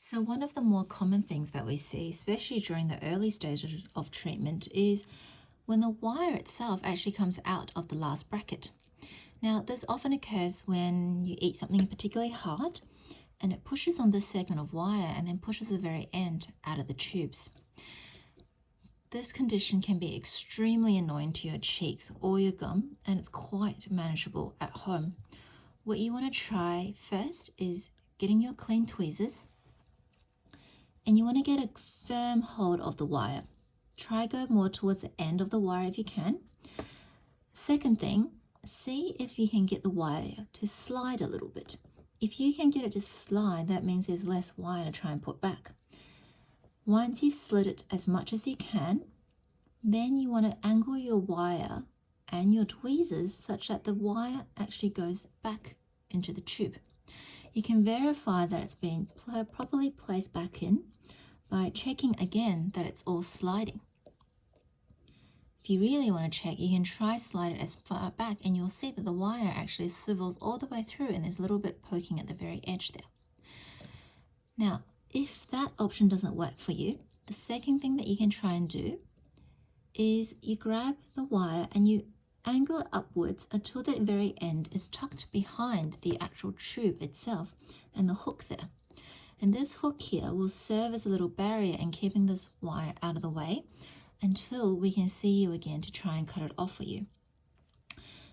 So one of the more common things that we see, especially during the early stages of treatment, is when the wire itself actually comes out of the last bracket. Now, this often occurs when you eat something particularly hard and it pushes on this segment of wire and then pushes the very end out of the tubes. This condition can be extremely annoying to your cheeks or your gum, and it's quite manageable at home. What you want to try first is getting your clean tweezers, and you want to get a firm hold of the wire. Try go more towards the end of the wire if you can. Second thing, see if you can get the wire to slide a little bit. If you can get it to slide, that means there's less wire to try and put back. Once you've slid it as much as you can, then you want to angle your wire and your tweezers such that the wire actually goes back into the tube. You can verify that it's been properly placed back in by checking again that it's all sliding. If you really want to check, you can try slide it as far back and you'll see that the wire actually swivels all the way through and there's a little bit poking at the very edge there. Now, if that option doesn't work for you, the second thing that you can try and do is you grab the wire and you angle it upwards until the very end is tucked behind the actual tube itself and the hook there. And this hook here will serve as a little barrier in keeping this wire out of the way until we can see you again to try and cut it off for you.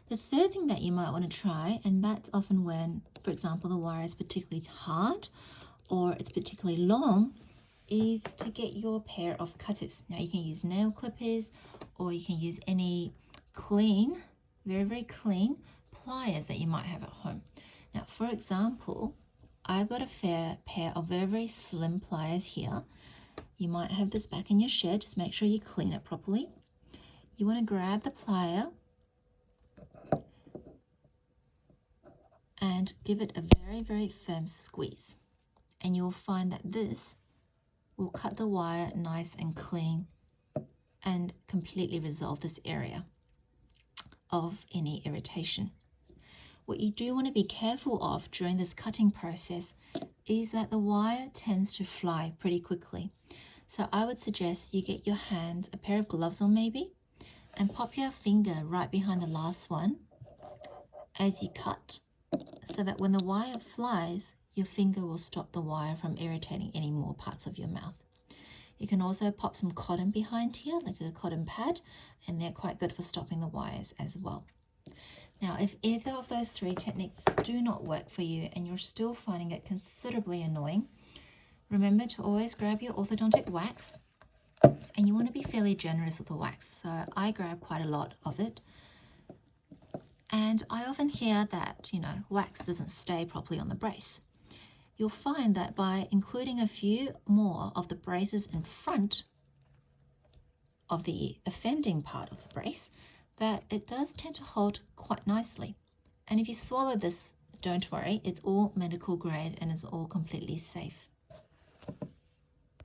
The third thing that you might want to try, and that's often when, for example, the wire is particularly hard or it's particularly long, is to get your pair of cutters. Now you can use nail clippers or you can use any clean, very clean pliers that you might have at home. Now, for example, I've got a fair pair of very slim pliers here. You might have this back in your shed, just make sure you clean it properly. You want to grab the plier and give it a very firm squeeze. And you'll find that this will cut the wire nice and clean and completely resolve this area of any irritation. What you do want to be careful of during this cutting process is that the wire tends to fly pretty quickly. So I would suggest you get your hands, a pair of gloves on maybe, and pop your finger right behind the last one as you cut, so that when the wire flies, your finger will stop the wire from irritating any more parts of your mouth. You can also pop some cotton behind here, like a cotton pad, and they're quite good for stopping the wires as well. Now, if either of those three techniques do not work for you and you're still finding it considerably annoying, remember to always grab your orthodontic wax, and you want to be fairly generous with the wax. So I grab quite a lot of it. And I often hear that, wax doesn't stay properly on the brace. You'll find that by including a few more of the braces in front of the offending part of the brace, that it does tend to hold quite nicely. And if you swallow this, don't worry, it's all medical grade and it's all completely safe.